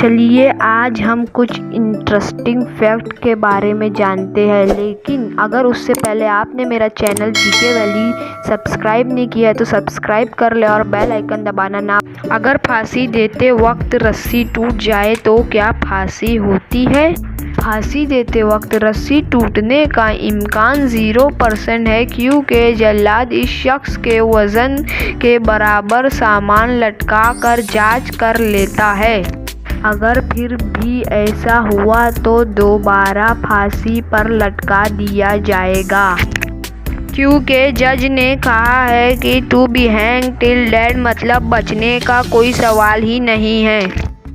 चलिए आज हम कुछ इंटरेस्टिंग फैक्ट के बारे में जानते हैं, लेकिन अगर उससे पहले आपने मेरा चैनल जीके वैली सब्सक्राइब नहीं किया है तो सब्सक्राइब कर ले और बेल आइकन दबाना ना। अगर फांसी देते वक्त रस्सी टूट जाए तो क्या फांसी होती है? फांसी देते वक्त रस्सी टूटने का इम्कान 0% है, क्योंकि जल्लाद इस शख्स के वजन के बराबर सामान लटका कर जांच कर लेता है। अगर फिर भी ऐसा हुआ तो दोबारा फांसी पर लटका दिया जाएगा, क्योंकि जज ने कहा है कि to be hang till dead मतलब बचने का कोई सवाल ही नहीं है।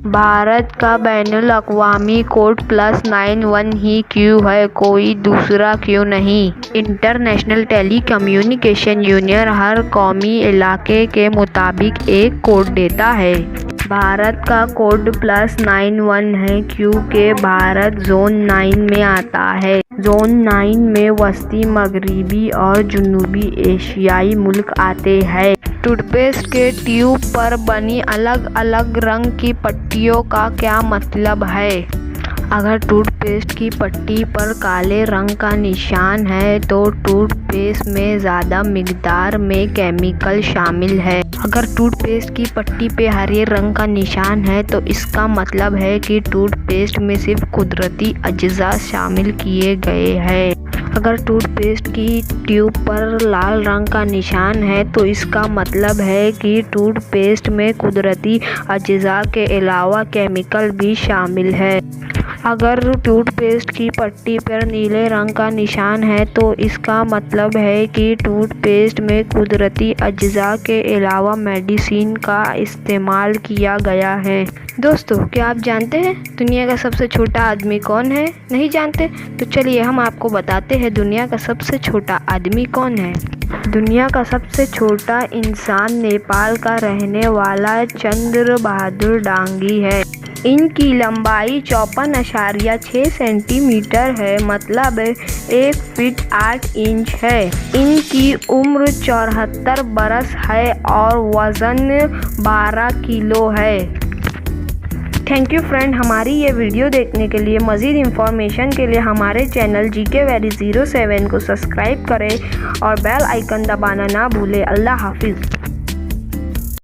भारत का बैनुल अक़वामी कोड +91 ही क्यों है, कोई दूसरा क्यों नहीं? इंटरनेशनल टेली कम्युनिकेशन यूनियन हर कौमी इलाके के मुताबिक एक कोड देता है। भारत का कोड +91 है क्योंकि भारत जोन 9 में आता है। जोन 9 में वस्ती मगरिबी और जनूबी एशियाई मुल्क आते हैं। टूथपेस्ट के ट्यूब पर बनी अलग अलग रंग की पट्टियों का क्या मतलब है? अगर टूथपेस्ट की पट्टी पर काले रंग का निशान है तो टूथपेस्ट में ज़्यादा मिकदार में केमिकल शामिल है। अगर टूथपेस्ट की पट्टी पे हरे रंग का निशान है तो इसका मतलब है कि टूथपेस्ट में सिर्फ कुदरती अज्जा शामिल किए गए हैं। अगर टूथपेस्ट की ट्यूब पर लाल रंग का निशान है तो इसका मतलब है कि टूथपेस्ट में कुदरती अज्जा के अलावा केमिकल भी शामिल है। अगर टूथपेस्ट की पट्टी पर नीले रंग का निशान है तो इसका मतलब है कि टूथपेस्ट में कुदरती अज्जा के अलावा मेडिसिन का इस्तेमाल किया गया है। दोस्तों, क्या आप जानते हैं दुनिया का सबसे छोटा आदमी कौन है? नहीं जानते? तो चलिए हम आपको बताते हैं दुनिया का सबसे छोटा आदमी कौन है। दुनिया का सबसे छोटा इंसान नेपाल का रहने वाला चंद्र बहादुर डांगी है। इनकी लंबाई 54.6 सेंटीमीटर है, मतलब 1 फीट 8 इंच है। इनकी उम्र 74 बरस है और वज़न 12 किलो है। थैंक यू फ्रेंड, हमारी ये वीडियो देखने के लिए। मज़ीद इंफॉर्मेशन के लिए हमारे चैनल जीके वैली 07 को सब्सक्राइब करें और बेल आइकन दबाना ना भूलें। अल्लाह हाफिज़।